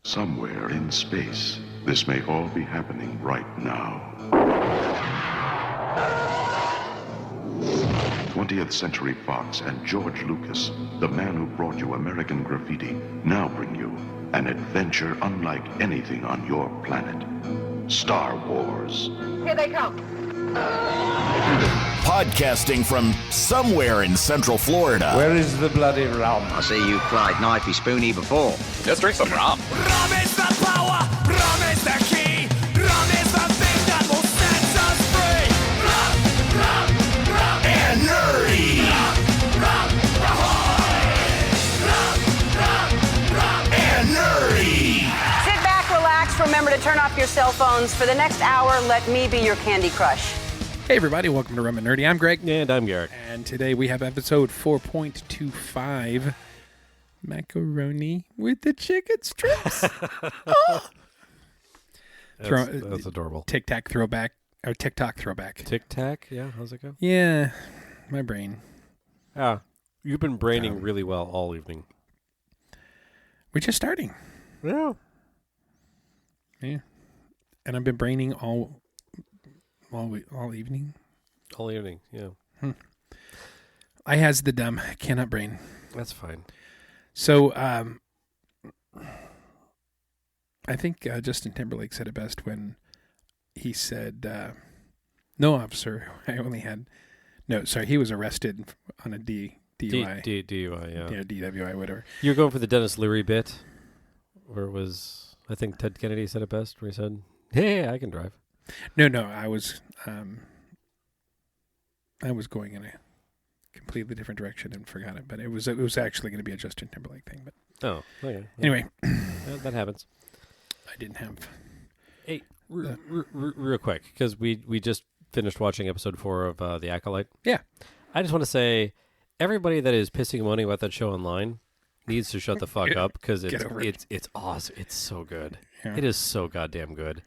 Somewhere in space, this may all be happening right now. 20th Century Fox and George Lucas, the man who brought you American Graffiti, now bring you an adventure unlike anything on your planet. Star Wars. Here they come. Podcasting from somewhere in Central Florida. Where is the bloody rum? I see you cried knifey spoony before. Let's drink some rum. Rum is the power, rum is the key, rum is the thing that will set us free. Rum, rum, rum, And nerdy. rum, ahoy! Rum, rum, rum, And nerdy. Sit back, relax. Remember to turn off your cell phones. For the next hour, let me be your Candy Crush. Hey everybody, welcome to Rum and Nerdy. I'm Greg. And I'm Garrett. And today we have episode 4.25, Macaroni with the chicken strips. Oh. That's adorable. TikTok throwback. Tic Tac? Yeah, how's it go? Yeah, my brain. Ah, you've been braining really well all evening. We're just starting. Yeah. Yeah. And I've been braining all evening. All evening, yeah. I has the dumb, cannot brain. That's fine. So, I think Justin Timberlake said it best when he said, no, officer, I only had... No, sorry, he was arrested on a DUI. DUI, yeah. Yeah, DWI, whatever. You're going for the Dennis Leary bit, where it was, I think Ted Kennedy said it best, where he said, hey, I can drive. No, I was going in a completely different direction and forgot it, but it was actually going to be a Justin Timberlake thing. But Oh, okay. anyway, that happens. I didn't have. Hey, real quick, because we just finished watching episode 4 of The Acolyte. Yeah, I just want to say, everybody that is pissing and moaning about that show online needs to shut the fuck up, because it's awesome. It's so good. Yeah. It is so goddamn good.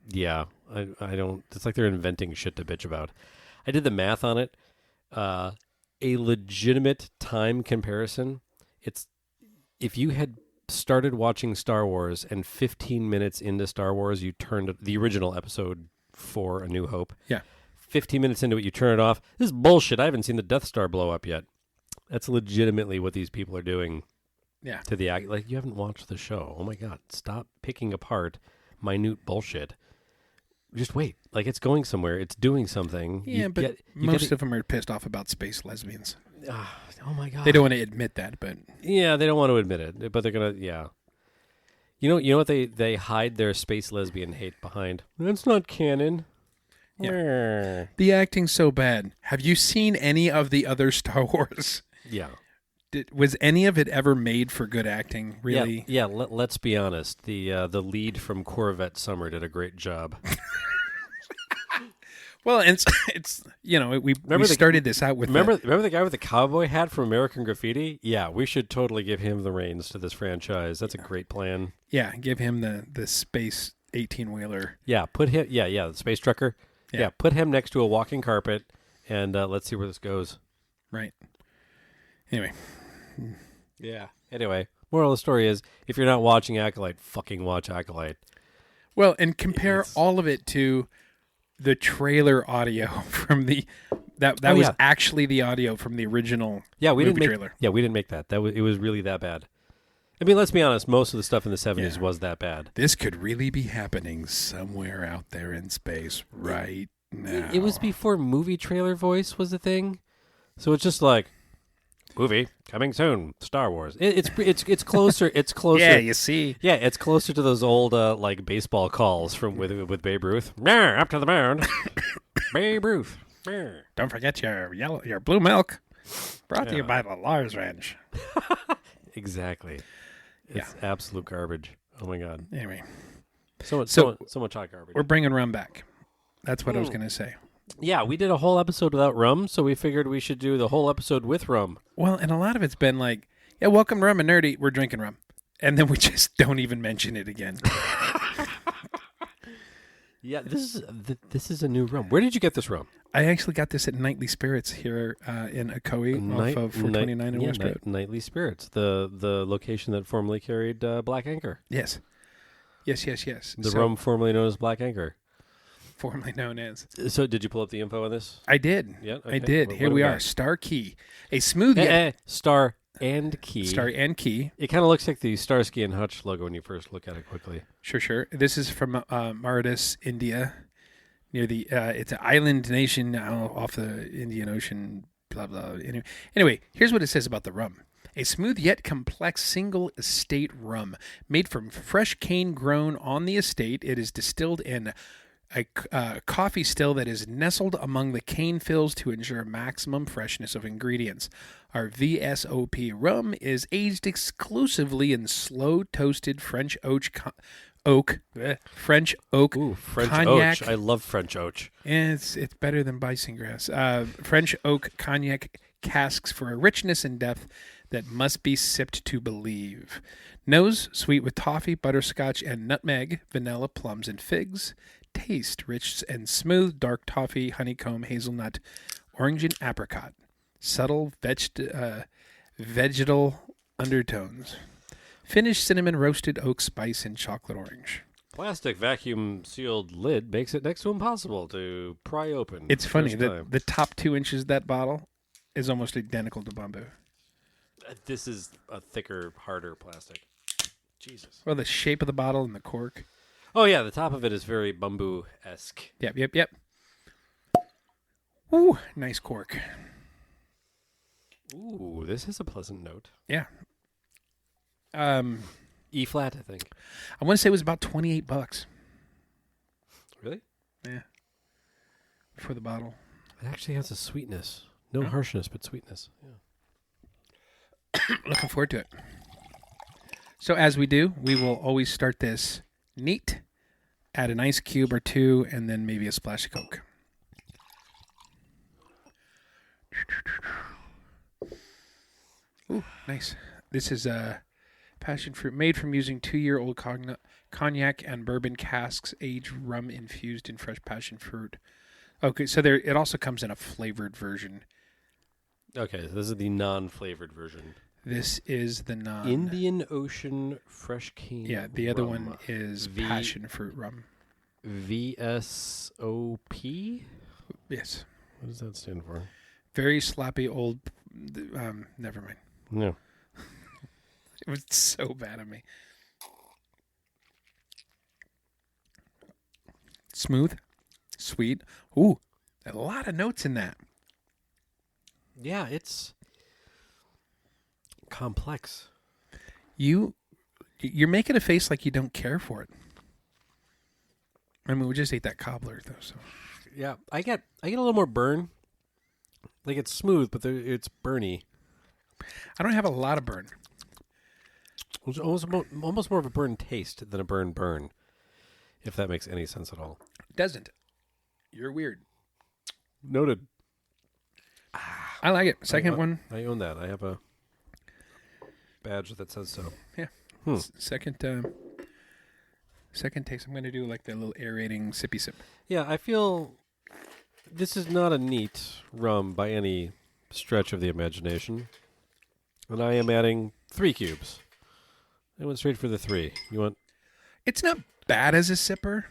Yeah, I don't. It's like they're inventing shit to bitch about. I did the math on it. A legitimate time comparison. It's if you had started watching Star Wars and 15 minutes into Star Wars, you turned the original episode 4, A New Hope. Yeah. 15 minutes into it, you turn it off. This is bullshit. I haven't seen the Death Star blow up yet. That's legitimately what these people are doing. Yeah. To the act, like you haven't watched the show. Oh my god! Stop picking apart minute bullshit. Just wait. Like it's going somewhere. It's doing something. Yeah, but most of them are pissed off about space lesbians. Oh my god! They don't want to admit that, but yeah, they don't want to admit it, but they're gonna. Yeah. You know what they hide their space lesbian hate behind? That's not canon. Yeah. The acting's so bad. Have you seen any of the other Star Wars? Yeah. Was any of it ever made for good acting? Really? Yeah. Let's be honest. The lead from Corvette Summer did a great job. Well, it's we started this out with remember the guy with the cowboy hat from American Graffiti? Yeah, we should totally give him the reins to this franchise. That's a great plan. Yeah, give him the space 18-wheeler. Yeah, put him. Yeah, the space trucker. Yeah, put him next to a walking carpet, and let's see where this goes. Right. Anyway. Yeah. Anyway, moral of the story is, if you're not watching Acolyte, fucking watch Acolyte. Well, and compare all of it to the trailer audio from that was actually the audio from the original movie trailer. Yeah, we didn't make that. It was really that bad. I mean, let's be honest, most of the stuff in the 70s was that bad. This could really be happening somewhere out there in space right now. It was before movie trailer voice was a thing. So it's just like, movie coming soon, Star Wars. It's closer. It's closer. Yeah, you see. Yeah, it's closer to those old like baseball calls from with Babe Ruth. Up to the mound, Babe Ruth. Don't forget your blue milk. Brought to you by the Lars Ranch. Exactly. It's absolute garbage. Oh my god. Anyway, so much hot garbage. We're bringing Rum back. That's what I was going to say. Yeah, we did a whole episode without rum, so we figured we should do the whole episode with rum. Well, and a lot of it's been like, yeah, welcome to Rum and Nerdy. We're drinking rum. And then we just don't even mention it again. Yeah, this is a new rum. Where did you get this rum? I actually got this at Nightly Spirits here in Ocoee off of 429 in West Road. Nightly Spirits, the location that formerly carried Black Anchor. Yes. Yes. The rum formerly known as Black Anchor. Formerly known as. So did you pull up the info on this? I did. Yeah, okay. I did. Here we are. Star Key. A smooth Star and Key. Star and Key. It kind of looks like the Starsky and Hutch logo when you first look at it quickly. Sure. This is from Mauritius, India. Near the it's an island nation off the Indian Ocean, blah blah. Anyway, here's what it says about the rum: a smooth yet complex single estate rum made from fresh cane grown on the estate. It is distilled in a coffee still that is nestled among the cane fills to ensure maximum freshness of ingredients. Our VSOP rum is aged exclusively in slow toasted French French oak Ooh, French cognac. oak. I love French oak. And it's better than bison grass. French oak cognac casks for a richness and depth that must be sipped to believe. Nose, sweet with toffee, butterscotch, and nutmeg, vanilla, plums, and figs. Taste, rich and smooth, dark toffee, honeycomb, hazelnut, orange, and apricot. Subtle vegetal undertones. Finished cinnamon, roasted oak, spice, and chocolate orange. Plastic vacuum sealed lid makes it next to impossible to pry open. It's funny that time. the top 2 inches of that bottle is almost identical to bamboo. This is a thicker, harder plastic. Jesus. Well, the shape of the bottle and the cork. Oh yeah, the top of it is very bamboo-esque. Yep. Ooh, nice cork. Ooh, this is a pleasant note. Yeah. E flat, I think. I want to say it was about $28. Really? Yeah. For the bottle. It actually has a sweetness. No harshness, but sweetness. Yeah. Looking forward to it. So as we do, we will always start this neat, add an ice cube or two, and then maybe a splash of Coke. Ooh, nice. This is passion fruit made from using 2-year-old cognac and bourbon casks, aged rum infused in fresh passion fruit. Okay, so it also comes in a flavored version. Okay, so this is the non-flavored version. This is the non... Indian Ocean Fresh Cane. Yeah, the other rum. one is passion fruit rum. VSOP? Yes. What does that stand for? Very sloppy old... never mind. No. It was so bad of me. Smooth. Sweet. Ooh, a lot of notes in that. Yeah, it's complex. You're making a face like you don't care for it. I mean, we just ate that cobbler, though. So Yeah, I get a little more burn. Like it's smooth, but it's burny. I don't have a lot of burn. It's almost more of a burn taste than a burn, if that makes any sense at all. Doesn't. You're weird. Noted. I like it. Second one. I own that. I have a badge that says so. Yeah. Second taste. I'm going to do like the little aerating sippy sip. Yeah, I feel this is not a neat rum by any stretch of the imagination. And I am adding 3 cubes. I went straight for the 3. You want? It's not bad as a sipper.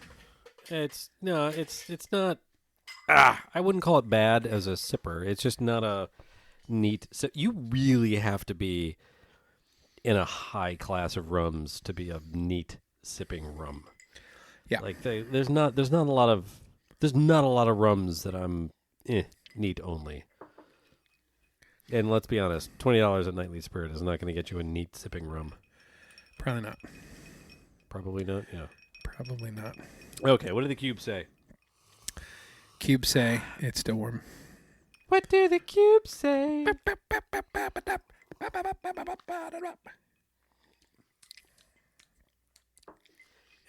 It's not. I wouldn't call it bad as a sipper. It's just not a neat. So you really have to be in a high class of rums to be a neat sipping rum. Yeah, like there's not a lot of rums that I'm neat only. And let's be honest, $20 at Nightly Spirit is not going to get you a neat sipping rum. Probably not. Probably not. Yeah. Probably not. Okay, what do the cubes say? Cubes say it's still warm. What do the cubes say?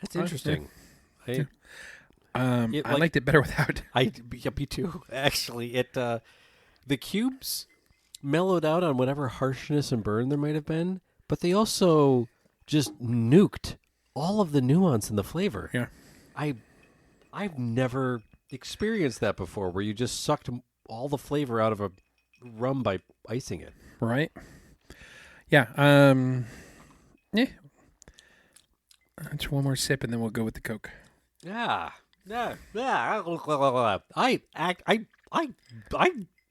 That's interesting. Yeah. I liked it better without. Me too. Actually, the cubes mellowed out on whatever harshness and burn there might have been, but they also just nuked all of the nuance in the flavor. Yeah. I've never experienced that before, where you just sucked all the flavor out of a rum by icing it. Right? Yeah. Yeah. Just one more sip, and then we'll go with the Coke. Yeah. I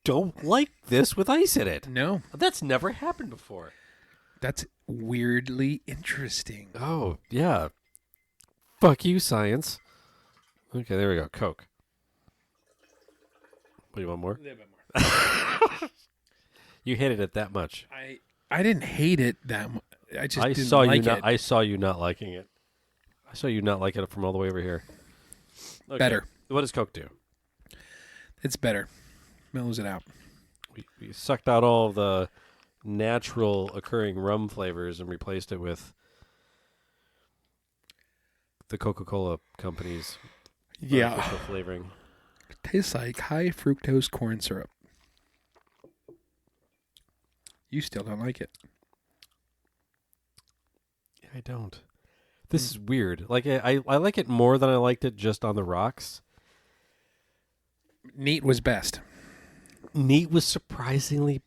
don't like this with ice in it. No, That's never happened before. that's weirdly interesting. Oh, yeah. Fuck you, science. Okay, there we go. Coke. What, do you want more? A little bit more. You hated it that much. I didn't hate it that much. I just didn't saw like you it. I saw you not liking it. I saw you not liking it from all the way over here. Okay. Better. What does Coke do? It's better. Mellows it out. We sucked out all of the natural occurring rum flavors and replaced it with the Coca-Cola company's artificial flavoring. Tastes like high fructose corn syrup. You still don't like it. I don't. This is weird. Like I like it more than I liked it just on the rocks. Neat was best. Neat was surprisingly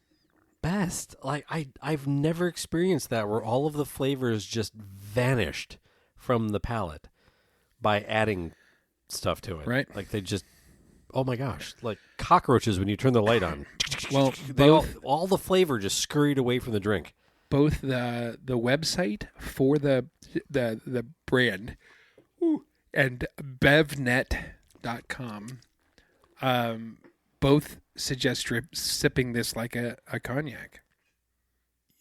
best. Like I've never experienced that where all of the flavors just vanished from the palate by adding stuff to it. Right. Like they just, oh my gosh, like cockroaches when you turn the light on. Well, They all the flavor just scurried away from the drink. both the website for the brand and bevnet.com both suggest sipping this like a cognac.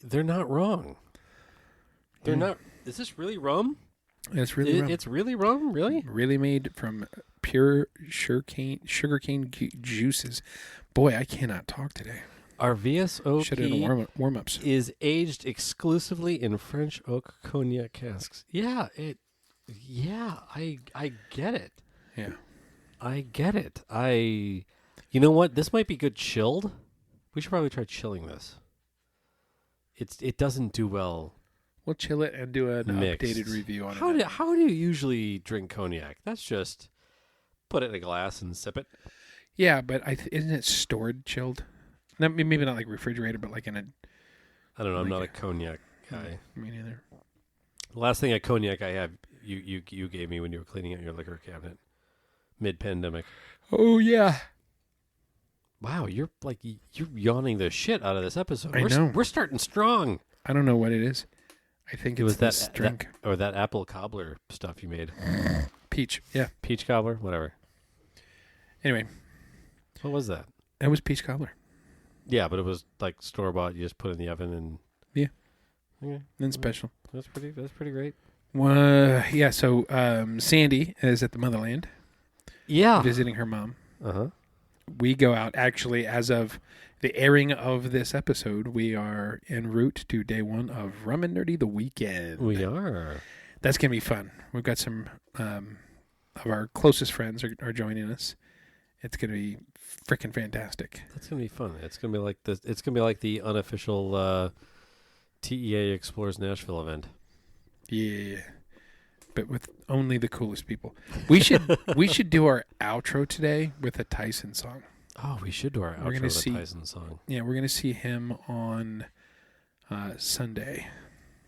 They're not wrong. They're not. Is this really rum? It's really rum. It's really rum? Really? Really made from pure sugarcane juices. Boy, I cannot talk today. Our VSOP Should have done warm-ups. is aged exclusively in French oak cognac casks. Yeah, I get it. Yeah. I get it. You know what? This might be good chilled. We should probably try chilling this. It doesn't do well We'll chill it and do an mixed. updated review on How it. how do you usually drink cognac? That's just put it in a glass and sip it. Yeah, but isn't it stored chilled? Not, maybe not like refrigerated, but like in a... I don't know. I'm Like not a cognac guy. Me neither. The last thing at cognac I have, you gave me when you were cleaning out your liquor cabinet mid-pandemic. Oh, yeah. Wow, you're yawning the shit out of this episode. I know. We're starting strong. I don't know what it is. I think It it's was this drink. that apple cobbler stuff you made. Peach. Yeah. Peach cobbler, whatever. Anyway, What was that? that was peach cobbler. Yeah, but it was like store bought. You just put it in the oven and Yeah. Okay, Then special. that's pretty great. Yeah, so Sandy is at the motherland Yeah. visiting her mom. Uh-huh. We go out, actually, as of the airing of this episode, we are en route to day one of Rum and Nerdy the Weekend. We are. That's going to be fun. We've got some of our closest friends are joining us. It's going to be freaking fantastic. That's gonna be fun. It's gonna be like the. It's gonna be like the unofficial TEA Explores Nashville event. Yeah. But with only the coolest people. We should do our outro today with a Tyson song. Oh, we should do our We're outro gonna with see- a Tyson song. Yeah, we're going to see him on Sunday.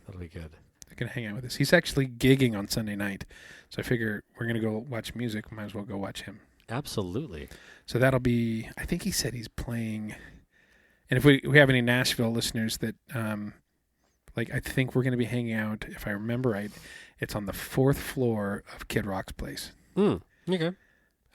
That'll be good. He's going to hang out with us. He's actually gigging on Sunday night. So I figure we're going to go watch music. Might as well go watch him. Absolutely. So that'll be, I think he said he's playing. And if we have any Nashville listeners that, I think we're going to be hanging out, if I remember right, it's on the 4th floor of Kid Rock's place. Okay.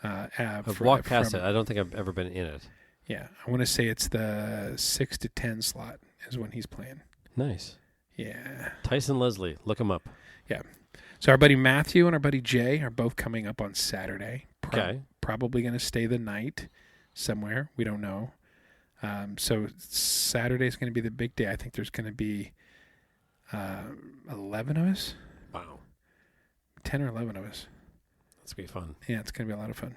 I've walked past it. I don't think I've ever been in it. Yeah. I want to say it's the 6 to 10 slot is when he's playing. Nice. Yeah. Tyson Leslie. Look him up. Yeah. So our buddy Matthew and our buddy Jay are both coming up on Saturday. Okay. Probably going to stay the night somewhere. We don't know. So Saturday is going to be the big day. I think there's going to be 11 of us. Wow. 10 or 11 of us. That's going to be fun. Yeah, it's going to be a lot of fun.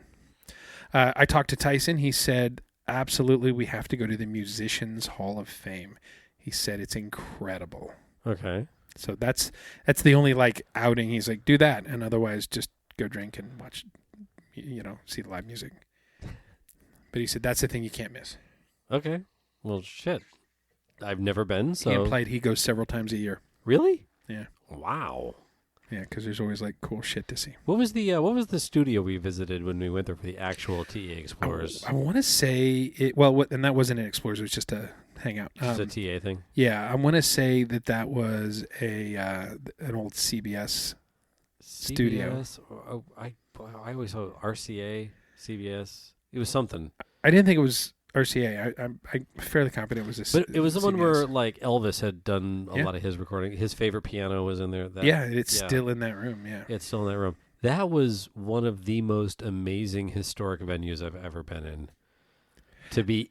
I talked to Tyson. He said, absolutely, we have to go to the Musicians Hall of Fame. He said it's incredible. Okay. So that's the only outing. He's like, do that, and otherwise just go drink and watch see the live music. But he said that's the thing you can't miss. Okay. Well, shit. I've never been, He so... implied he goes several times a year. Really? Yeah. Wow. Yeah, because there's always like cool shit to see. What was the studio we visited when we went there for the actual TA Explorers? I want to say it. Well, and that wasn't an Explorers. It was just a hangout. Just a TA thing. Yeah, I want to say that was an old CBS studio. CBS, I always saw RCA, CBS. It was something. I didn't think it was RCA. I'm fairly confident it was this. But it was the one CBS. where like Elvis had done a Yeah. lot of his recording. His favorite piano was in there. It's still in that room. Yeah. It's still in that room. That was one of the most amazing historic venues I've ever been in. To be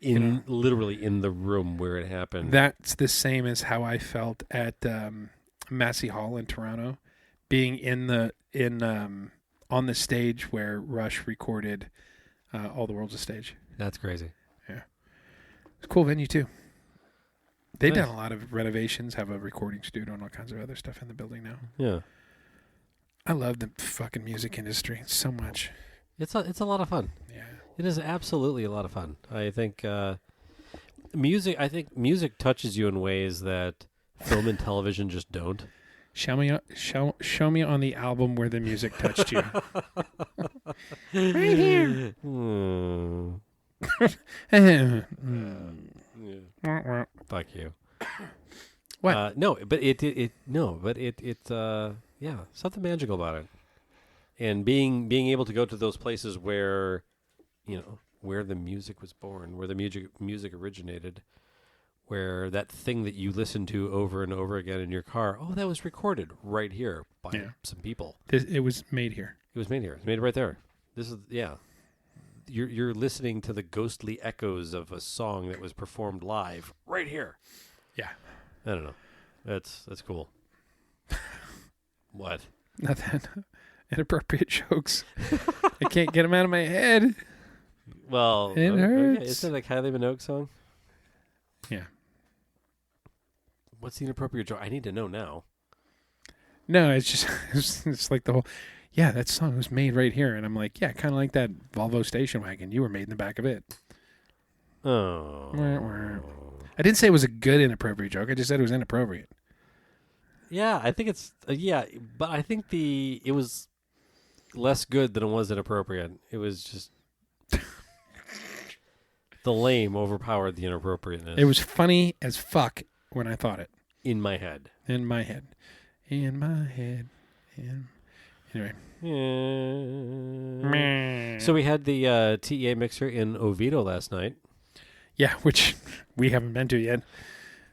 literally in the room where it happened. That's the same as how I felt at Massey Hall in Toronto, being on the stage where Rush recorded All the World's a Stage. That's crazy. Yeah. It's a cool venue, too. They've Nice. done a lot of renovations, have a recording studio and all kinds of other stuff in the building now. Yeah. I love the fucking music industry so much. It's a lot of fun. Yeah. It is absolutely a lot of fun. I think music touches you in ways that film and television just don't. Show me on the album where the music touched you. Right here. Fuck you. What? No, but yeah, something magical about it. And being able to go to those places where, where the music was born, where the music originated, where that thing that you listen to over and over again in your car, that was recorded right here by some people. It was made here. It was made here. It's made right there. This is You're listening to the ghostly echoes of a song that was performed live right here. Yeah. I don't know. That's cool. What? Nothing. Inappropriate jokes. I can't get them out of my head. Well, It hurts. Isn't it a Kylie Minogue song? Yeah. What's the inappropriate joke? I need to know now. No, it's just it's like the whole. Yeah, that song was made right here, and I'm like, yeah, kind of like that Volvo station wagon. You were made in the back of it. Oh. I didn't say it was a good inappropriate joke. I just said it was inappropriate. Yeah, I think it's but I think it was less good than it was inappropriate. It was just the lame overpowered the inappropriateness. It was funny as fuck when I thought it. in my head. In my head. Anyway. So we had the TEA mixer in Oviedo last night. Yeah, which we haven't been to yet.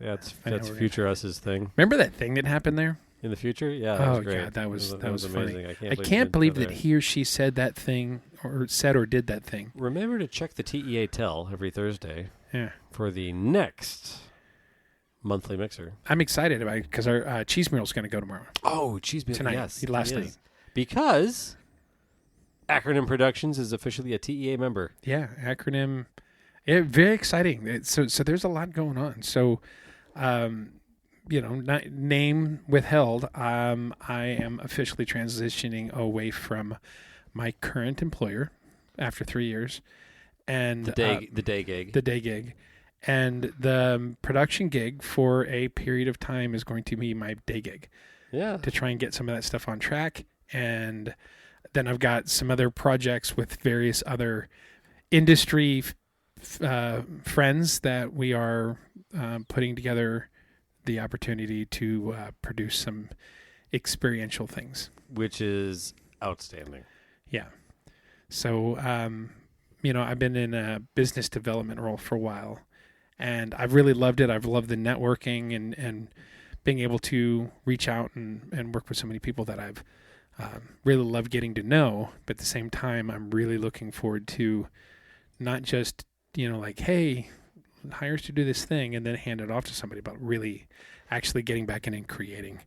That's I know we're Future Us's thing. Remember that thing that happened there? In the future? Yeah, that was great. God, that was amazing. funny. I can't didn't believe go that there. he or she said that thing or said or did that thing. Remember to check the TEA Tell every Thursday Yeah. for the next monthly mixer. I'm excited about it because our cheese mural is going to go tomorrow. Oh, cheese meal. Tonight. Yes, Last it night. is. Because Acronym Productions is officially a TEA member. Yeah, acronym. Yeah, very exciting. So there's a lot going on. So, not name withheld. I am officially transitioning away from my current employer after 3 years, and The day gig. And the production gig for a period of time is going to be my day gig. Yeah. To try and get some of that stuff on track. And then I've got some other projects with various other industry friends that we are putting together the opportunity to produce some experiential things. Which is outstanding. Yeah. So, I've been in a business development role for a while, and I've really loved it. I've loved the networking and being able to reach out and work with so many people that I've really loved getting to know. But at the same time, I'm really looking forward to not just, hey, hire us to do this thing and then hand it off to somebody, but really actually getting back in and creating.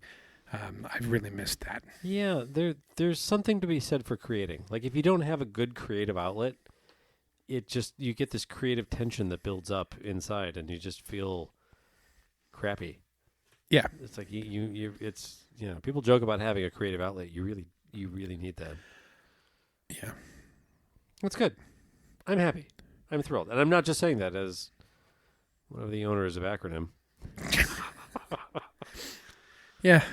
I've really missed that. Yeah, there's something to be said for creating. Like if you don't have a good creative outlet, you get this creative tension that builds up inside, and you just feel crappy. Yeah. It's like people joke about having a creative outlet. You really need that. Yeah. That's good. I'm happy. I'm thrilled. And I'm not just saying that as one of the owners of Acronym. Yeah.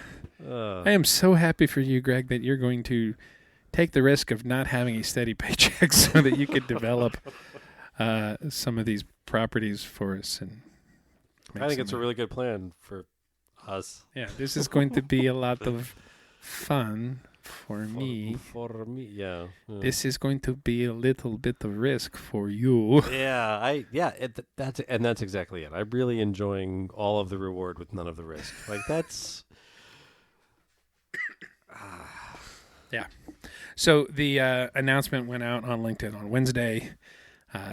I am so happy for you, Greg, that you're going to take the risk of not having a steady paycheck so that you could develop some of these properties for us. And I think it's a really good plan for us. Yeah, this is going to be a lot of fun for me. For me, yeah. This is going to be a little bit of risk for you. That's exactly it. I'm really enjoying all of the reward with none of the risk. Like that's Yeah. So the announcement went out on LinkedIn on Wednesday.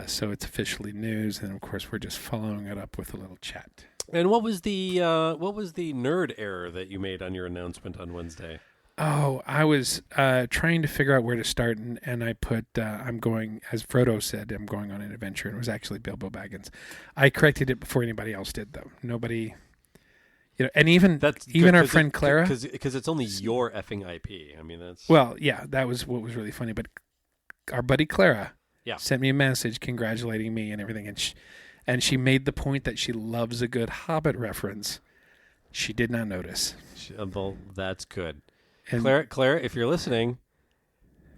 So it's officially news, and of course we're just following it up with a little chat. And what was the nerd error that you made on your announcement on Wednesday? Oh, I was trying to figure out where to start, and I put, I'm going, as Frodo said, I'm going on an adventure, and it was actually Bilbo Baggins. I corrected it before anybody else did, though. Nobody, and even our friend Clara. Because it's only your effing IP. I mean, that's... Well, yeah, that was what was really funny, but our buddy Clara sent me a message congratulating me and everything, and she made the point that she loves a good Hobbit reference. She did not notice. Well, that's good. And Claire, if you're listening,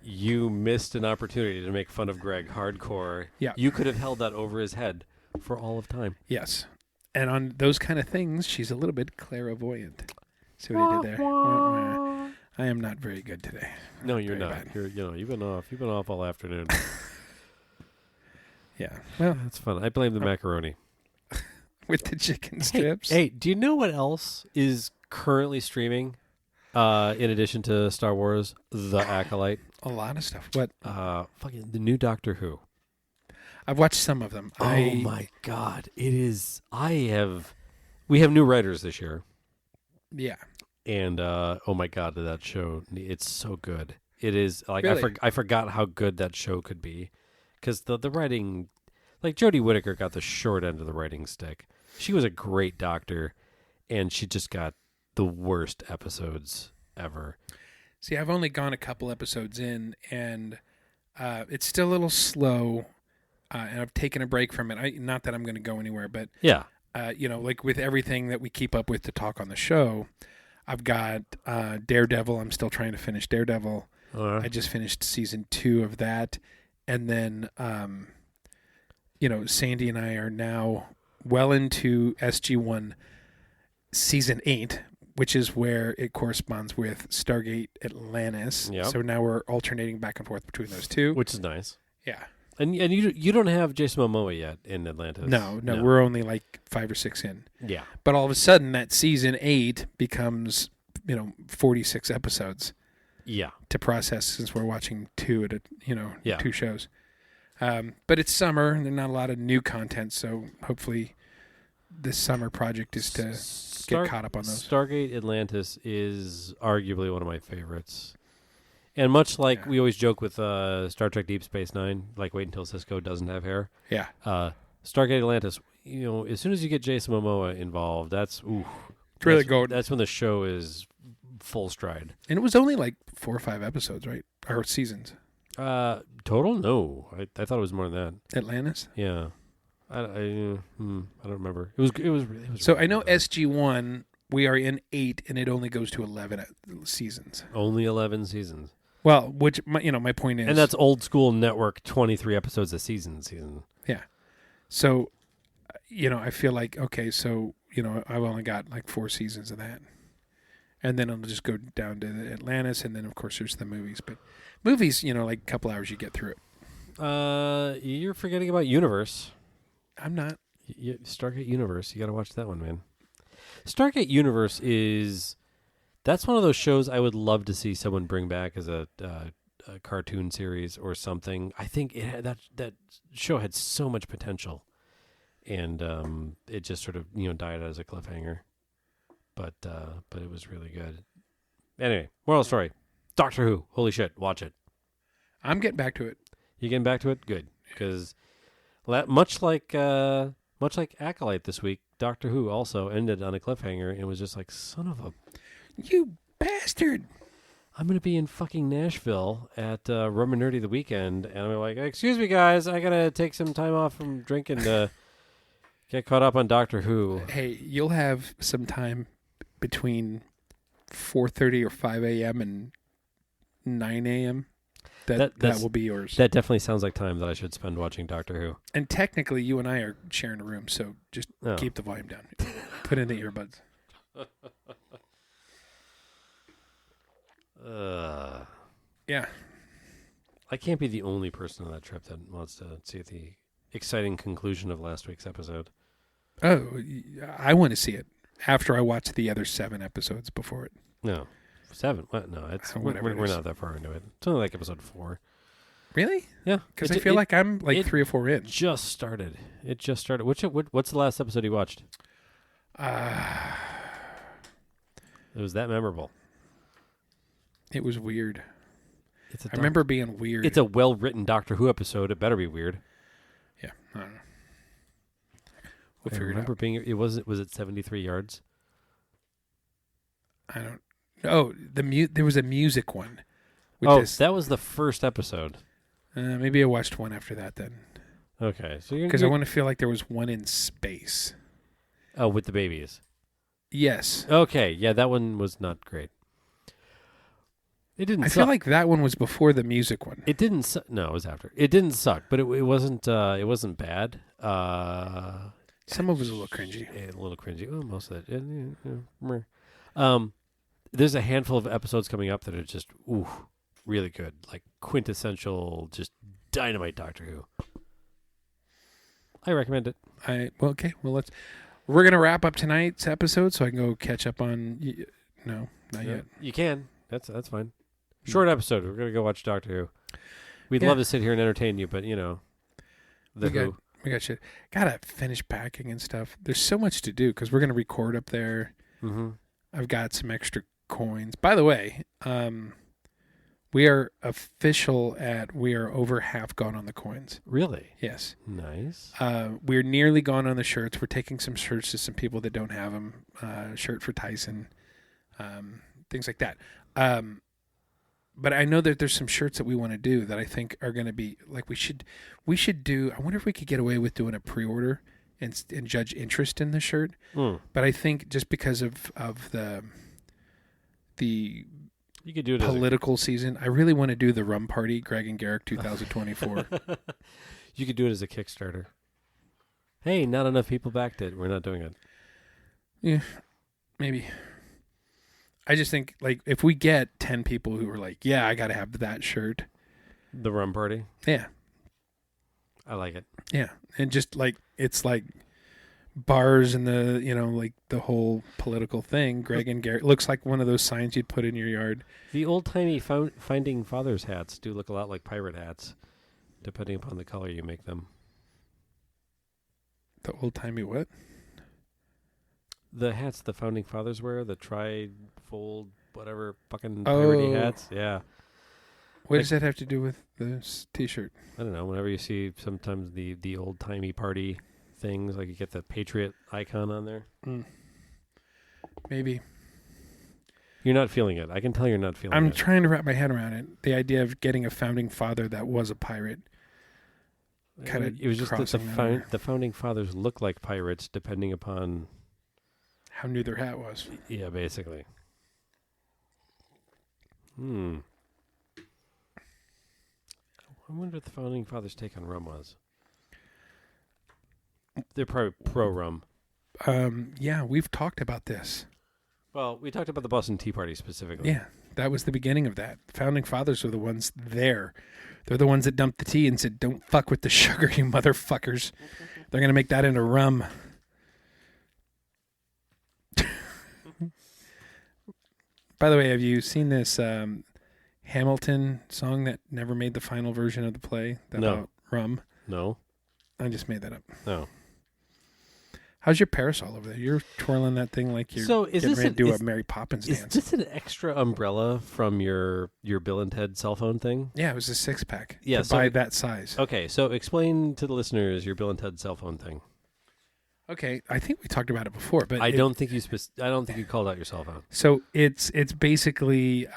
you missed an opportunity to make fun of Greg hardcore. Yeah. You could have held that over his head for all of time. Yes. And on those kind of things, she's a little bit clairvoyant. See what I did there? I am not very good today. No, you're Very not. bad. You've been off. You've been off all afternoon. Yeah. Well, That's fun. I blame the macaroni. with the chicken strips. Hey, do you know what else is currently streaming? In addition to Star Wars, The Acolyte. A lot of stuff. What? Fucking the new Doctor Who. I've watched some of them. Oh my God. It is. We have new writers this year. Yeah. And oh my God, that show, it's so good. It is like, Really? I forgot how good that show could be. Because the writing, like Jodie Whittaker got the short end of the writing stick. She was a great doctor, and she just got the worst episodes ever. See, I've only gone a couple episodes in, and it's still a little slow, and I've taken a break from it. Not that I'm going to go anywhere, but Yeah. like with everything that we keep up with to talk on the show, I've got Daredevil. I'm still trying to finish Daredevil. I just finished season 2 of that, and then Sandy and I are now well into SG-1 season 8, which is where it corresponds with Stargate Atlantis. Yep. So now we're alternating back and forth between those two. Which is nice. Yeah. And you don't have Jason Momoa yet in Atlantis. No, we're only like 5 or 6 in. Yeah. But all of a sudden, that season 8 becomes 46 episodes. Yeah. To process, since we're watching 2 at Yeah. 2 shows. But it's summer, and there's not a lot of new content, so hopefully this summer project is to get caught up on those. Stargate Atlantis is arguably one of my favorites. And much like we always joke with Star Trek Deep Space Nine, like wait until Cisco doesn't have hair. Yeah. Stargate Atlantis, as soon as you get Jason Momoa involved, that's really good. That's when the show is full stride. And it was only like 4 or 5 episodes, right? Or seasons. Total? No, I thought it was more than that. Atlantis? Yeah. I don't remember. It was So really I know good. SG-1, we are in 8, and it only goes to 11 seasons. Only 11 seasons. Well, which my point is, And that's old school network, 23 episodes a season. yeah. So, I feel like okay, so I've only got like 4 seasons of that, and then it'll just go down to the Atlantis, and then of course there's the movies. But movies, like a couple hours you get through it. You're forgetting about Universe. I'm not. Stargate Universe. You got to watch that one, man. Stargate Universe that's one of those shows I would love to see someone bring back as a cartoon series or something. I think that show had so much potential, and it just sort of died as a cliffhanger. But it was really good. Anyway, moral of the story: Doctor Who. Holy shit, watch it. I'm getting back to it. You getting back to it? Good, because much like Acolyte this week, Doctor Who also ended on a cliffhanger and was just like, son of a... You bastard! I'm going to be in fucking Nashville at Rum and Nerdy the weekend, and I'm like, excuse me, guys, I got to take some time off from drinking to get caught up on Doctor Who. Hey, you'll have some time between 4:30 or 5 a.m. and 9 a.m. That will be yours. That definitely sounds like time that I should spend watching Doctor Who. And technically, you and I are sharing a room, so just keep the volume down. Put in the earbuds. Yeah. I can't be the only person on that trip that wants to see the exciting conclusion of last week's episode. Oh, I want to see it after I watch the other 7 episodes before it. No. 7? What? No, it's we're not that far into it. It's only like episode 4. Really? Yeah. Because I feel like I'm like 3 or 4 in. Just started. It just started. What's the last episode you watched? It was that memorable. It was weird. I remember being weird. It's a well-written Doctor Who episode. It better be weird. Yeah, I don't know. We'll figure it out. Was it 73 yards? I don't. Oh, there was a music one. That was the first episode. Maybe I watched one after that then. Okay, so because I want to feel like there was one in space. Oh, with the babies. Yes. Okay, yeah, that one was not great. It didn't. I feel like that one was before the music one. It didn't. No, it was after. It didn't suck, but it wasn't. It wasn't bad. Some of it was a little cringy. A little cringy. Oh, most of it. There's a handful of episodes coming up that are just really good, like quintessential, just dynamite Doctor Who. I recommend it. Okay. Well, we're gonna wrap up tonight's episode, so I can go catch up on. No, not yet. You can. That's fine. Short episode. We're gonna go watch Doctor Who. We'd love to sit here and entertain you, but Who. We got shit. Gotta finish packing and stuff. There's so much to do because we're gonna record up there. Mm-hmm. I've got some extra coins. By the way, we are we are over half gone on the coins. Really? Yes. Nice. We're nearly gone on the shirts. We're taking some shirts to some people that don't have them. Shirt for Tyson. Things like that. But I know that there's some shirts that we want to do that I think are going to be like we should do. I wonder if we could get away with doing a pre-order and judge interest in the shirt. But I think just because of the you could do it political season, I really want to do the Rum Party, Greg and Garrick 2024. You could do it as a Kickstarter. Hey, not enough people backed it. We're not doing it. Yeah, maybe. I just think, like, if we get 10 people who are like, yeah, I got to have that shirt. The Rum Party? Yeah. I like it. Yeah. And just, like, it's like bars and the, like the whole political thing. Greg and Garrett looks like one of those signs you'd put in your yard. The old-timey Finding Fathers hats do look a lot like pirate hats, depending upon the color you make them. The old-timey what? The hats the Founding Fathers wear, the tri-fold, whatever, fucking piratey hats. Yeah. What does that have to do with this T-shirt? I don't know. Whenever you see sometimes the old-timey party things, like you get the Patriot icon on there. Maybe. You're not feeling it. I can tell you're not feeling it. I'm trying to wrap my head around it. The idea of getting a Founding Father that was a pirate. It was just that the Founding Fathers look like pirates depending upon how new their hat was. Yeah, basically. I wonder what the Founding Fathers' take on rum was. They're probably pro-rum. Yeah, we've talked about this. Well, we talked about the Boston Tea Party specifically. Yeah, that was the beginning of that. The Founding Fathers were the ones there. They're the ones that dumped the tea and said, don't fuck with the sugar, you motherfuckers. They're going to make that into rum. By the way, have you seen this Hamilton song that never made the final version of the play about rum? No. I just made that up. No. How's your parasol over there? You're twirling that thing like you're getting ready to do a Mary Poppins dance. Is this an extra umbrella from your Bill and Ted cell phone thing? Yeah, it was a 6-pack. Yeah, to buy that size. Okay, so explain to the listeners your Bill and Ted cell phone thing. Okay, I think we talked about it before, but I don't think you called out your cell phone. So it's basically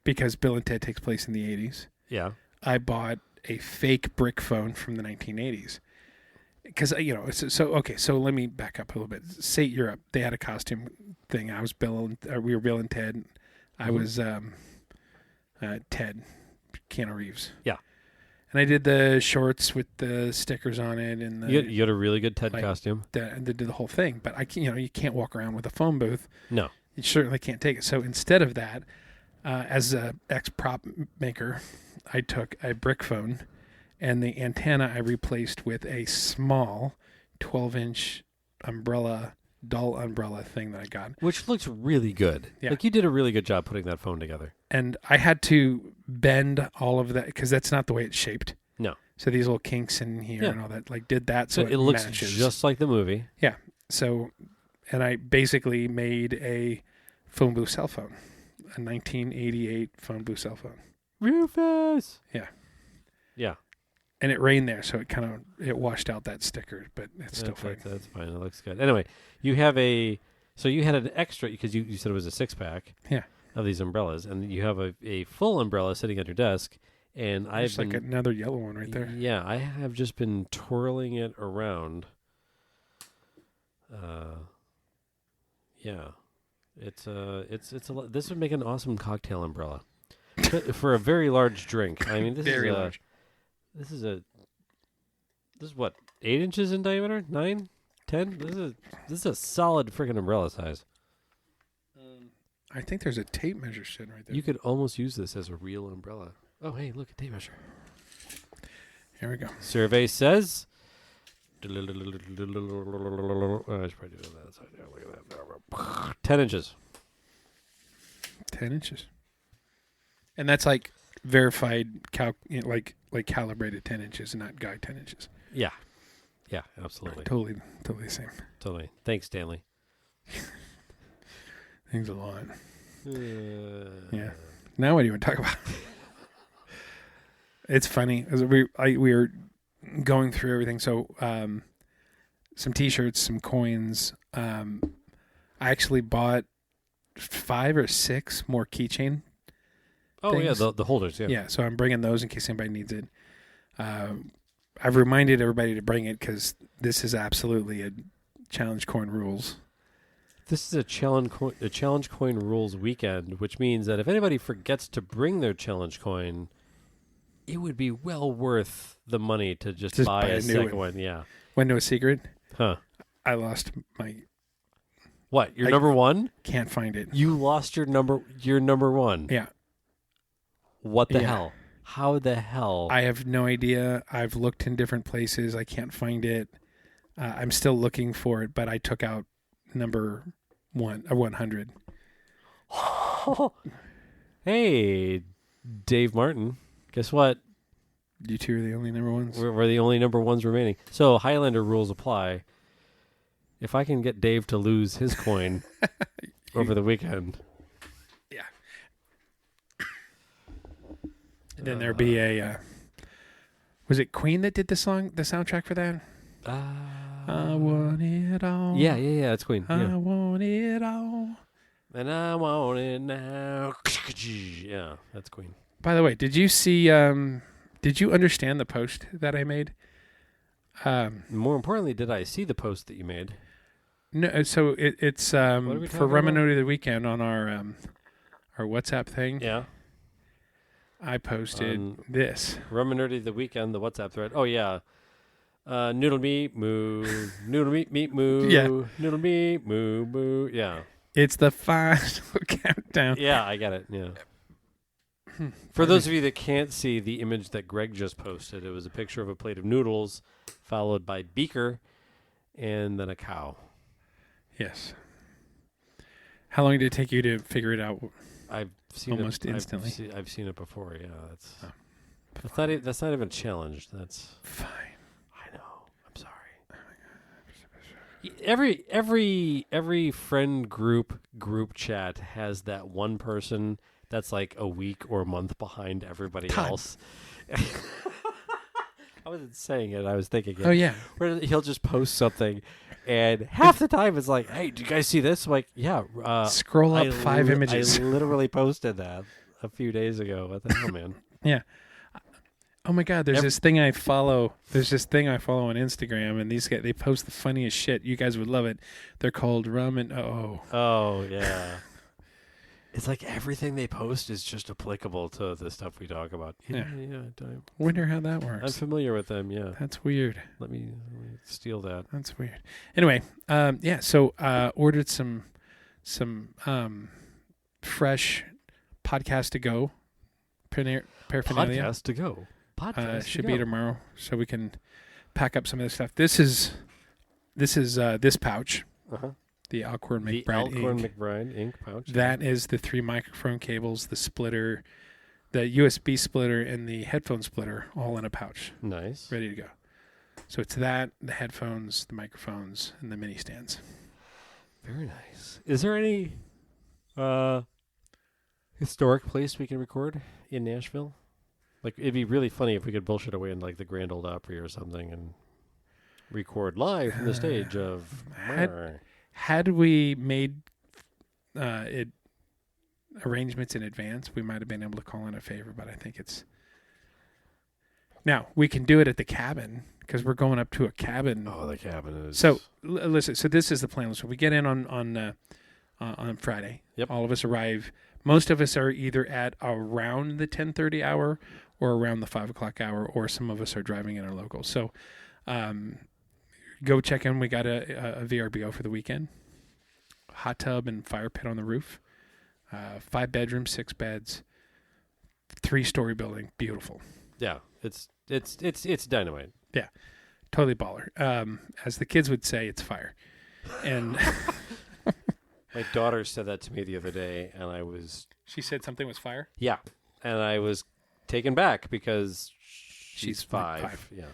because Bill and Ted takes place in the 80s. Yeah. I bought a fake brick phone from the 1980s. Because, so let me back up a little bit. Say Europe, they had a costume thing. I was we were Bill and Ted. I was Ted, Keanu Reeves. Yeah. And I did the shorts with the stickers on it. And You had a really good Ted costume. They did the whole thing. But, you can't walk around with a phone booth. No. You certainly can't take it. So instead of that, as an ex-prop maker, I took a brick phone, and the antenna I replaced with a small 12-inch dull umbrella thing that I got. Which looks really good. Yeah. Like, you did a really good job putting that phone together. And I had to bend all of that because that's not the way it's shaped. No. So these little kinks in here and all that, did that so it looks matches. just like the movie. Yeah. So, and I basically made a phone booth cell phone, a 1988 phone booth cell phone. Rufus! Yeah. Yeah. And it rained there, so it washed out that sticker, but it's still fine. That's fine. It looks good. Anyway, you had an extra, because you said it was a 6-pack of these umbrellas, and you have a full umbrella sitting at your desk, and There's like another yellow one right there. Yeah, I have just been twirling it around. Yeah. It's a lot. This would make an awesome cocktail umbrella for a very large drink. I mean, this Very is large. This is what, 8 inches in diameter? 9? 10? This is a solid freaking umbrella size. I think there's a tape measure sitting right there. You could almost use this as a real umbrella. Oh, hey, look, a tape measure. Here we go. Survey says. I should probably do that side. Look at that. 10 inches. 10 inches. And that's like verified, like calibrated 10 inches, not guide 10 inches. Yeah. Yeah, absolutely. Totally the same. Totally. Thanks, Stanley. Things a lot. Yeah. Now what do you want to talk about? It's funny. As we were going through everything. So some T-shirts, some coins. I actually bought 5 or 6 more keychain. Oh, things. yeah, the holders, yeah. Yeah, so I'm bringing those in case anybody needs it. I've reminded everybody to bring it because this is absolutely a challenge coin rules. This is a challenge coin rules weekend, which means that if anybody forgets to bring their challenge coin, it would be well worth the money to just buy a second one. Yeah. Want to know a secret? Huh. I lost my... What? Your number one? Can't find it. You lost your number one? Yeah. What the hell? How the hell? I have no idea. I've looked in different places. I can't find it. I'm still looking for it, but I took out number 100. Hey, Dave Martin. Guess what? You two are the only number ones. We're the only number ones remaining. So Highlander rules apply. If I can get Dave to lose his coin over the weekend. Yeah. And then there'd be a... was it Queen that did the soundtrack for that? I want it all. Yeah, it's Queen. I want it all. And I want it now. Yeah, that's Queen. By the way, did you see... did you understand the post that I made? More importantly, did I see the post that you made? No, so it's for Rum and of the Weekend on our WhatsApp thing. Yeah. I posted this. Rum and Nerdy of the Weekend, the WhatsApp thread. Oh, yeah. Noodle meat, moo. Noodle meat, moo. Yeah. Noodle meat, moo, moo. Yeah. It's the final countdown. Yeah, I get it. Yeah. For those of you that can't see the image that Greg just posted, it was a picture of a plate of noodles followed by beaker and then a cow. Yes. How long did it take you to figure it out? I've seen almost it instantly. I've seen it before. Yeah, that's not even a challenge. That's fine. I know. I'm sorry. Every friend group chat has that one person that's like a week or a month behind everybody else. I wasn't saying it. I was thinking it. Oh, yeah. Where he'll just post something, and half the time it's like, hey, do you guys see this? I'm like, yeah. Scroll up 5 images. I literally posted that. a few days ago. What the hell, man? Yeah. Oh my God, there's this thing I follow. There's this thing I follow on Instagram, and these guys, they post the funniest shit. You guys would love it. They're called Rum and Oh yeah. It's like everything they post is just applicable to the stuff we talk about. Yeah. I Wonder how that I'm works. familiar with them. Yeah. That's weird. Let me steal that. That's weird. Anyway, yeah. So ordered some fresh podcast to go paraphernalia. Podcast to go. Podcast Should to be go. tomorrow, so we can pack up some of this stuff. This is this pouch, Uh-huh. the Alcorn The McBride Alcorn Inc. McBride ink pouch. That is the 3 microphone cables, the splitter, the USB splitter, and the headphone splitter, all in a pouch, Nice. ready to go. So it's that, the headphones, the microphones, and the mini stands. Very nice. Is there any historic place we can record in Nashville? Like, it'd be really funny if we could bullshit away in like the Grand Ole Opry or something and record live from the stage of. Had we made arrangements in advance, we might have been able to call in a favor, but I think it's... Now, we can do it at the cabin, because we're going up to a cabin. Oh, the cabin is. So, listen, so this is the plan. So we get in on Friday. Yep. All of us arrive. Most of us are either at around the 10:30 hour or around the 5 o'clock hour, or some of us are driving in our local. So go check in. We got a VRBO for the weekend. Hot tub and fire pit on the roof. 5 bedrooms, 6 beds, 3-story building. Beautiful. Yeah, it's dynamite. Yeah, totally baller. As the kids would say, it's fire. And My daughter said that to me the other day, and I was she said something was fire. and I was taken back because she's like 5. 5. Yeah.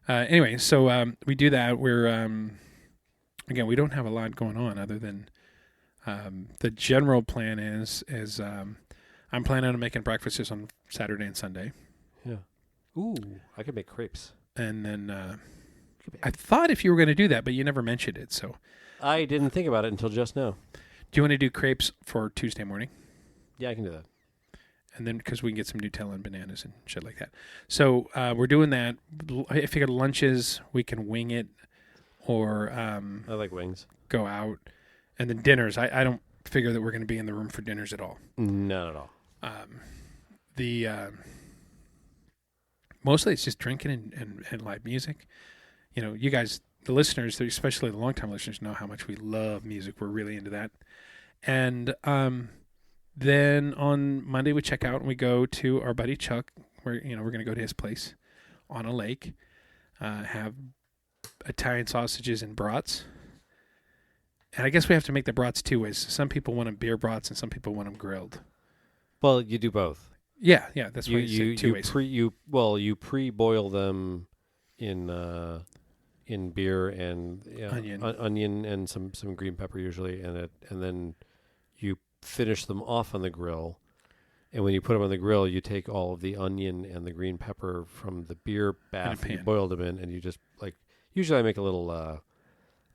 Anyway, so we do that. We're again, we don't have a lot going on other than the general plan is I'm planning on making breakfasts on Saturday and Sunday, Yeah. Ooh, I could make crepes. and then I thought if you were going to do that, but you never mentioned it. So I didn't think about it until just now. do you want to do crepes for Tuesday morning? Yeah, I can do that. And then because we can get some Nutella and bananas and shit like that. So we're doing that. I figured lunches we can wing it or I like wings. go out. And then dinners, I don't figure that we're going to be in the room for dinners at all. Not at all. Mostly it's just drinking and live music. You know, you guys, the listeners, especially the longtime listeners, know how much we love music. We're really into that. And then on Monday we check out and we go to our buddy Chuck. We're going to go to his place on a lake, have Italian sausages and brats. And I guess we have to make the brats 2 ways. Some people want them beer brats and some people want them grilled. Well, you do both. Yeah, that's why you said 2 ways. You pre-boil them in beer and onion and some green pepper usually, and then you finish them off on the grill. And when you put them on the grill, you take all of the onion and the green pepper from the beer bath that you boiled them in, and you just usually I make a little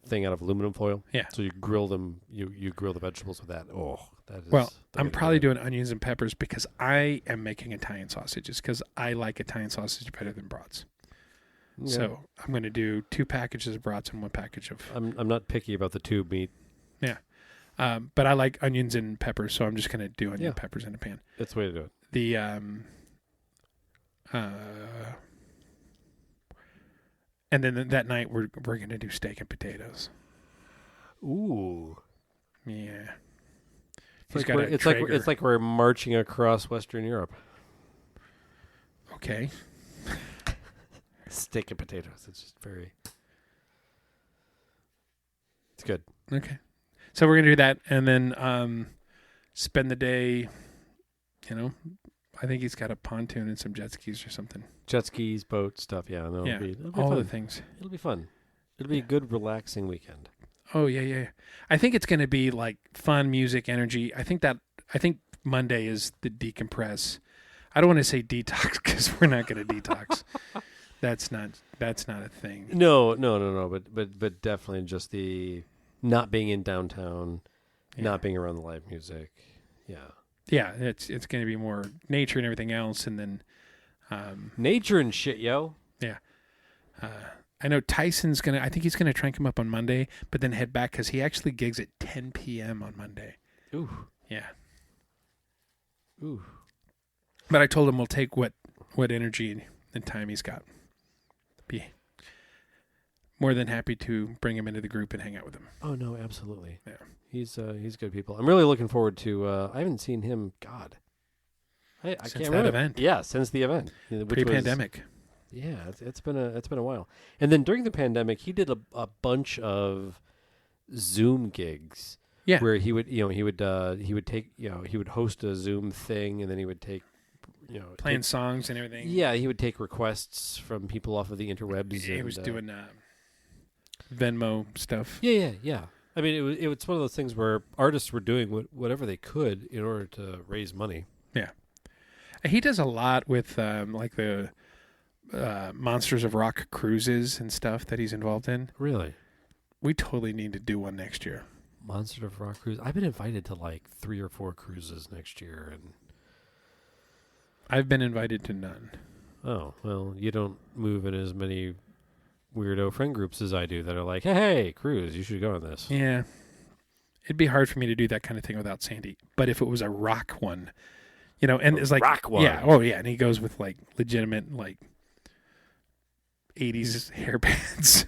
thing out of aluminum foil. Yeah. So you grill them. You grill the vegetables with that. Oh, that is. Well, I'm probably doing onions and peppers because I am making Italian sausages because I like Italian sausage better than brats. Yeah. So I'm going to do 2 packages of brats and 1 package of. I'm not picky about the tube meat. Yeah. But I like onions and peppers, so I'm just going to do onion and peppers in a pan. That's the way to do it. The and then that night we're going to do steak and potatoes. Ooh. Yeah. It's like we're marching across Western Europe. Okay. Steak and potatoes. It's just very. It's good. Okay. So we're going to do that and then spend the day, I think he's got a pontoon and some jet skis or something. Jet skis, boat stuff. Yeah. No, Yeah. it'll be all fun. the things. It'll be fun. It'll be a good, relaxing weekend. Oh, yeah. I think it's going to be like fun music, energy. I think Monday is the decompress. I don't want to say detox because we're not going to detox. That's not a thing. No. But definitely just the not being in downtown, not being around the live music. Yeah, it's going to be more nature and everything else, and then Nature and shit, yo. yeah. I know Tyson's gonna. I think he's gonna try and come up on Monday, but then head back because he actually gigs at 10 p.m. on Monday. Ooh. Yeah. Ooh. But I told him we'll take what energy and time he's got. Be more than happy to bring him into the group and hang out with him. Oh no, absolutely. Yeah. He's good people. I'm really looking forward to. I haven't seen him. God. I Since can't that remember. event. Yeah, since the event. Which Pre-pandemic. Yeah, it's been a while. And then during the pandemic, he did a bunch of Zoom gigs. Yeah. Where he would host a Zoom thing, and then he would take Playing songs and everything. Yeah, he would take requests from people off of the interwebs. He and, was doing Venmo stuff. Yeah. I mean, it was one of those things where artists were doing whatever they could in order to raise money. Yeah. He does a lot with like the Monsters of Rock cruises and stuff that he's involved in. Really? We totally need to do one next year. Monster of Rock cruise. I've been invited to like 3 or 4 cruises next year, and I've been invited to none. oh well, you don't move in as many weirdo friend groups as I do that are like, hey, cruise, you should go on this. Yeah. It'd be hard for me to do that kind of thing without Sandy. But if it was a rock one, and it's like rock one. Yeah, oh yeah, and he goes with like legitimate like 80s hair bands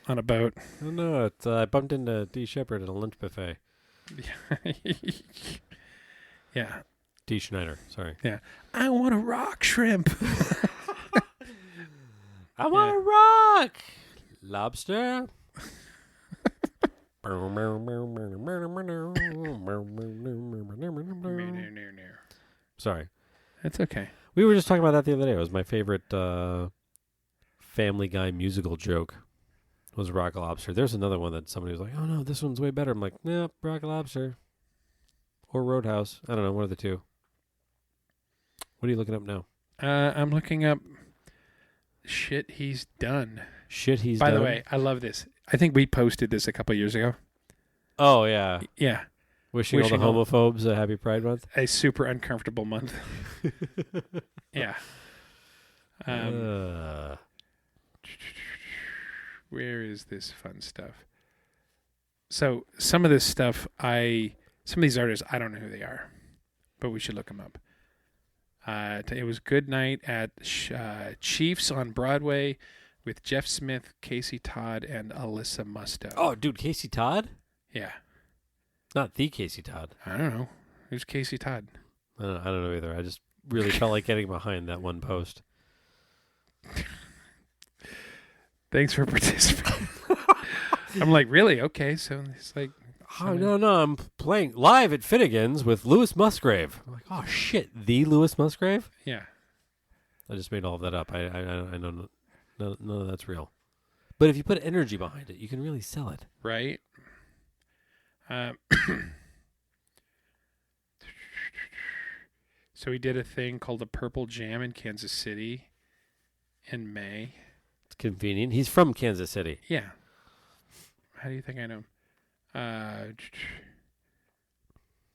on a boat. Oh no, I bumped into D. Shepard at a lunch buffet. Yeah. D. Schneider, sorry. Yeah. I want a rock shrimp. I want a rock lobster. Sorry. That's okay. We were just talking about that the other day. It was my favorite Family Guy musical joke. Was Rock Lobster. There's another one that somebody was like, oh no, this one's way better. I'm like, nah, Rock Lobster. Or Roadhouse. I don't know, one of the two. What are you looking up now? I'm looking up shit he's done. Shit he's By done? the way, I love this. I think we posted this a couple years ago. Oh, yeah. Yeah. Wishing all the homophobes a happy Pride Month. A super uncomfortable month. Yeah. Where is this fun stuff? So some of this stuff, some of these artists, I don't know who they are, but we should look them up. It was Good Night at Chiefs on Broadway with Jeff Smith, Casey Todd, and Alyssa Musto. Oh, dude, Casey Todd? Yeah. Not the Casey Todd. I don't know. Who's Casey Todd? I don't know either. I just really felt like getting behind that one post. Thanks for participating. I'm like, really? Okay. So it's like, oh, no, I'm playing live at Finnegan's with Louis Musgrave. I'm like, oh, shit, the Louis Musgrave? yeah. I just made all of that up. I know none of that's real. But if you put energy behind it, you can really sell it. Right. So he did a thing called the Purple Jam in Kansas City in May. It's convenient. He's from Kansas City. Yeah. How do you think I know him?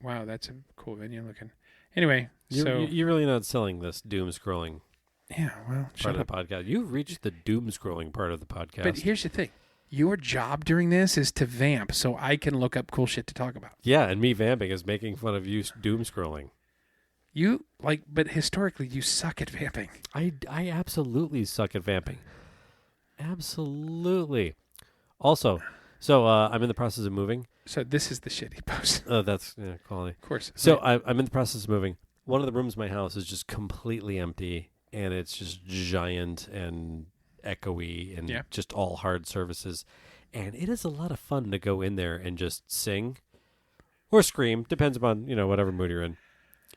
Wow, that's a cool venue looking. Anyway, You're really not selling this doom scrolling yeah, well, part of the podcast. You've reached the doom scrolling part of the podcast. But here's the thing. Your job during this is to vamp so I can look up cool shit to talk about. Yeah, and me vamping is making fun of you doom scrolling. But historically, you suck at vamping. I absolutely suck at vamping. Absolutely. Also, so I'm in the process of moving. So this is the shit he posts. Oh, that's quality. Of course. So I'm in the process of moving. One of the rooms in my house is just completely empty, and it's just giant and echoey and just all hard surfaces. And it is a lot of fun to go in there and just sing or scream, depends upon whatever mood you're in.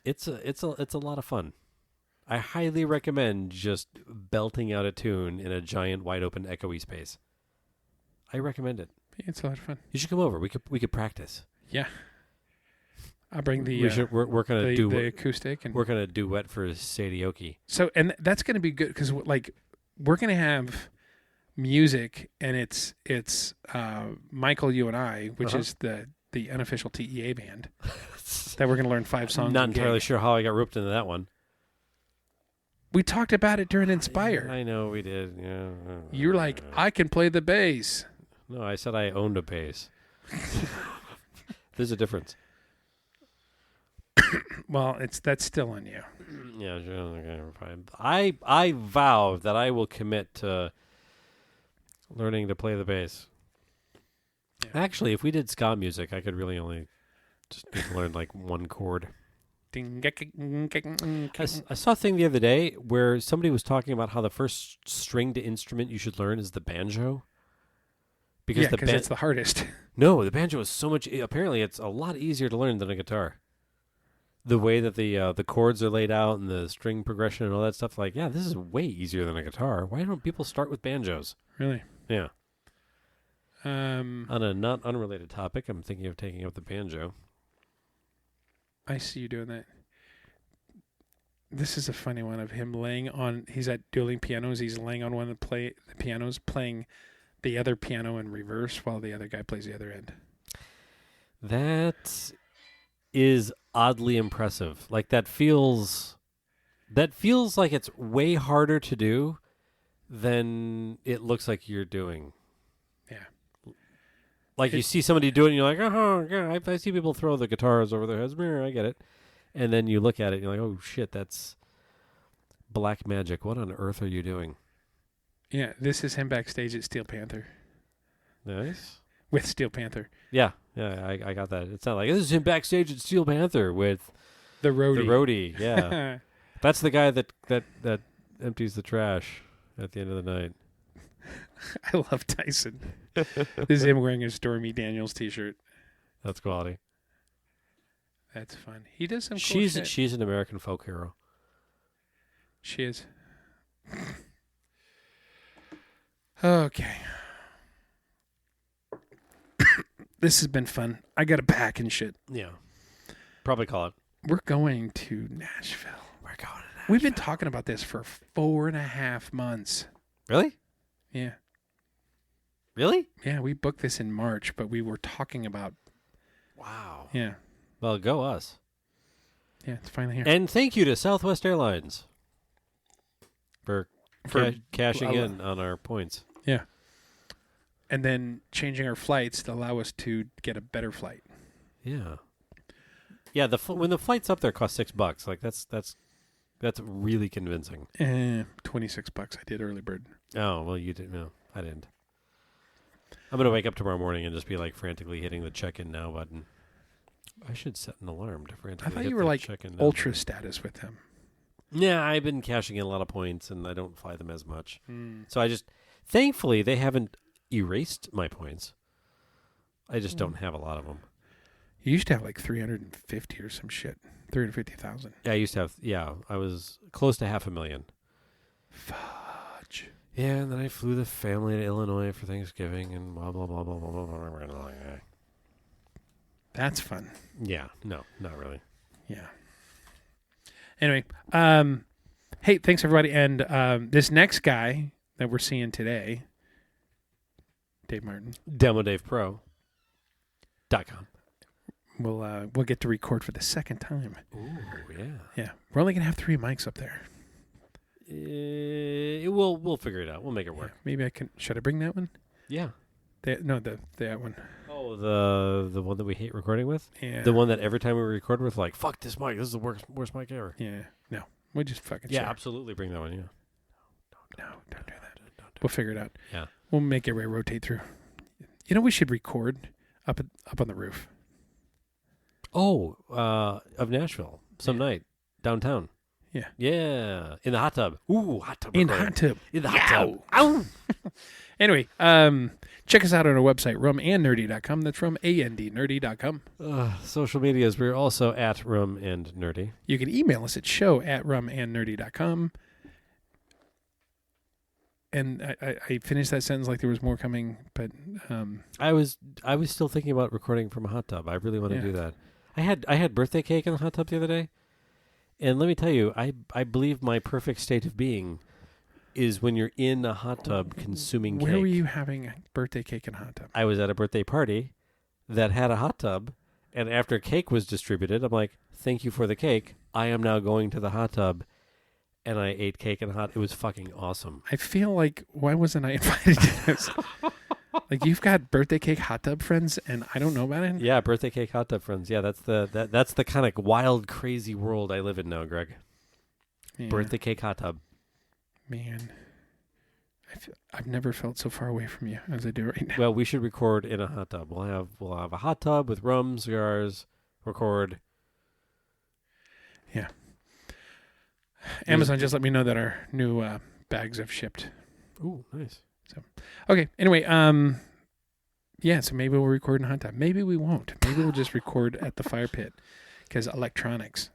It's a lot of fun. I highly recommend just belting out a tune in a giant, wide open, echoey space. I recommend it. It's a lot of fun. You should come over. We could practice. Yeah. I'll bring the we're gonna do the acoustic and we're gonna duet for Sadioki. So and that's gonna be good because we're gonna have music and it's Michael, you and I, which is the unofficial TEA band that we're going to learn 5 songs. I'm not a entirely gig. sure how I got roped into that one. We talked about it during Inspire. I know we did. Yeah. You're like, I can play the bass. No, I said I owned a bass. There's a difference. Well, that's still on you. Yeah, sure. Okay, fine. I vow that I will commit to learning to play the bass. Yeah. Actually, if we did ska music, I could really only just need to learn like one chord. I saw a thing the other day where somebody was talking about how the first stringed instrument you should learn is the banjo. Because it's the hardest. No, the banjo is so much. Apparently, it's a lot easier to learn than a guitar. The way that the chords are laid out and the string progression and all that stuff, like, yeah, this is way easier than a guitar. Why don't people start with banjos? Really? Yeah. Um, On a not unrelated topic, I'm thinking of taking up the banjo. I see you doing that. This is a funny one of him laying on. He's at dueling pianos. He's laying on one of the pianos, playing the other piano in reverse while the other guy plays the other end. That is oddly impressive. Like that feels like it's way harder to do than it looks like you're doing. Yeah. Like you see somebody do it and you're like, oh, yeah, I see people throw the guitars over their heads. I get it. And then you look at it and you're like, oh, shit, that's black magic. What on earth are you doing? Yeah, this is him backstage at Steel Panther. Nice. With Steel Panther. Yeah, I got that. It's not like, this is him backstage at Steel Panther with The roadie. the roadie. Yeah. That's the guy that empties the trash at the end of the night. I love Tyson. This is him wearing a Stormy Daniels t-shirt. That's quality. That's fun. He does some cool shit. She's an American folk hero. She is. Okay. This has been fun. I got to pack and shit. Yeah. Probably call it. We're going to Nashville. We're going to Nashville. We've been talking about this for 4.5 months. Really? Yeah. Really? Yeah, we booked this in March, but we were talking about... Wow. Yeah. Well, go us. Yeah, it's finally here. And thank you to Southwest Airlines for cashing in on our points. Yeah. And then changing our flights to allow us to get a better flight. Yeah. Yeah, when the flight's up there costs $6. Like that's really convincing. $26 I did early bird. Oh, well you didn't. No, I didn't. I'm going to wake up tomorrow morning and just be like frantically hitting the check-in now button. I should set an alarm to frantically I thought hit you were the like check-in now ultra button. status with him. Yeah, I've been cashing in a lot of points and I don't fly them as much. So thankfully they haven't erased my points. I just don't have a lot of them. You used to have like 350 or some shit. 350,000. Yeah, I used to have, I was close to 500,000. Fudge. Yeah, and then I flew the family to Illinois for Thanksgiving and blah, blah, blah, blah, blah, blah, blah, blah. That's fun. Yeah, no, not really. Yeah. Anyway, hey, thanks everybody. And this next guy that we're seeing today, Dave Martin, DemoDavePro.com. we'll get to record for the second time. Ooh, yeah. Yeah, we're only gonna have 3 mics up there. We'll figure it out. We'll make it work. Yeah, maybe I can. Should I bring that one? Yeah. That one. Oh, the one that we hate recording with? Yeah. The one that every time we record with, like, fuck this mic. This is the worst mic ever. Yeah. No, we just fucking. Yeah, share. absolutely. Bring that one. Yeah. No, don't do that. We'll figure it out. Yeah. We'll make everybody rotate through. You know, we should record up on the roof. Oh, of Nashville. Some night. Downtown. Yeah. Yeah. In the hot tub. Ooh, hot tub. In the recording. hot tub. In the hot tub. Ow! Anyway, check us out on our website, rumandnerdy.com. That's rumandnerdy.com. Social medias. We're also at Rum and Nerdy. You can email us at show@rumandnerdy.com. And I finished that sentence like there was more coming, but I was still thinking about recording from a hot tub. I really want to do that. I had birthday cake in the hot tub the other day, and let me tell you, I believe my perfect state of being is when you're in a hot tub consuming cake. Where were you having a birthday cake in a hot tub? I was at a birthday party that had a hot tub, And after cake was distributed, I'm like, thank you for the cake. I am now going to the hot tub. And I ate cake and hot. It was fucking awesome. I feel like, why wasn't I invited to this? Like, you've got birthday cake hot tub friends, and I don't know about it? Yeah, birthday cake hot tub friends. Yeah, that's the kind of wild, crazy world I live in now, Greg. Yeah. Birthday cake hot tub. Man. I've never felt so far away from you as I do right now. Well, we should record in a hot tub. We'll have a hot tub with rum, cigars, record. Yeah. Amazon just let me know that our new bags have shipped. Ooh, nice. So, okay. Anyway, yeah. So maybe we'll record in a hot tub. Maybe we won't. Maybe we'll just record at the fire pit because electronics.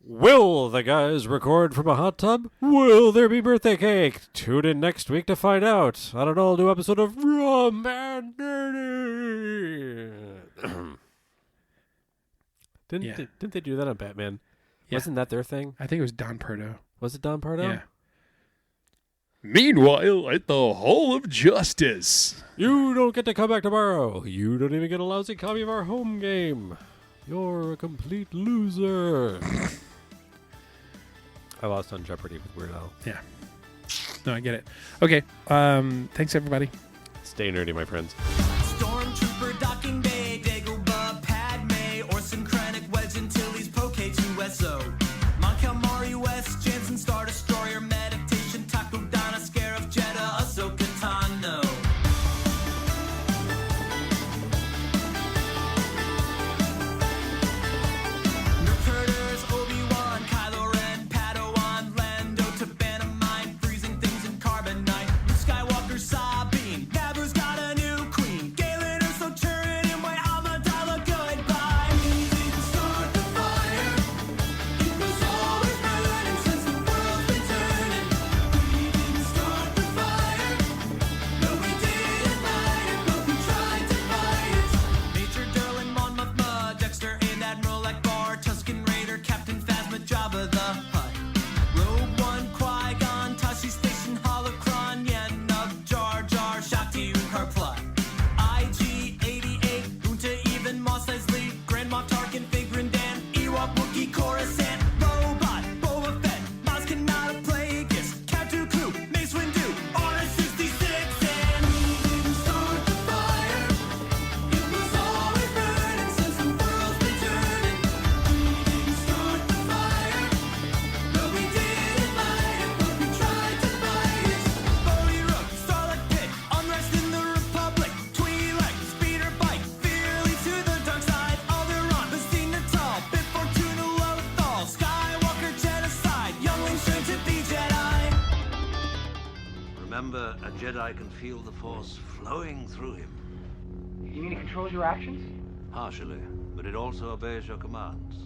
Will the guys record from a hot tub? Will there be birthday cake? Tune in next week to find out on an all-new episode of Rum and Dirty. Didn't they do that on Batman? Yeah. Wasn't that their thing? I think it was Don Pardo. Was it Don Pardo? Yeah. Meanwhile, at the Hall of Justice. You don't get to come back tomorrow. You don't even get a lousy copy of our home game. You're a complete loser. I lost on Jeopardy with Weird Al. Yeah. No, I get it. Okay. Thanks, everybody. Stay nerdy, my friends. Stormtrooper docking bay, Dagobah, Padme, Orson Krennic, Wedge Antilles, Poke 2SO, Mon Calamari, West, Jansen, Star Destroyer, Meditation, Takodana, Scarif, Jeddah, Ahsoka Tano. Recruiters, Obi-Wan, Kylo Ren, Padawan, Lando, Tabana, Mine, freezing things in carbonite, Luke Skywalker, Sabine, Naboo's got a new queen, Galen, Urso, Turin, and White Amidala, goodbye. We didn't start the fire, it was always burning since the world's been turning. We didn't start the fire, no we didn't light it, but we tried to fight it. Major Derlin, Mon Mothma, Dexter, and Admiral Akbar, Tusken Raider, Captain Phasma, Jabba the Hutt, Rogue One, Qui-Gon, Tashi Station, Holocron, Yenub, Jar Jar, Shakti, Unkar Plot, IG-88, Unta, even Mos Eisley, Grand Moff Tarkin, Figrin Dan, Ewok, Wookiee, Coruscant, Robot, Boba Fett, Maz Kanata, Plagueis, Count Dooku, Mace Windu, Order 66, and we didn't start the fire. It was always burning since the world's been turning. We didn't start the fire, no we didn't light it, but we tried to fight it. Bodhi Rook, Starlight Pit, unrest in the Republic, Twi'lek, Speeder Bike, Fear leads to the dark side, Alderaan, Basine Natal, Bib Fortuna, Lothal, Skywalker, Genocide, Youngling soon to be Jedi. Remember, a Jedi can feel the Force flowing through him. You mean it controls your actions? Partially, but it also obeys your commands.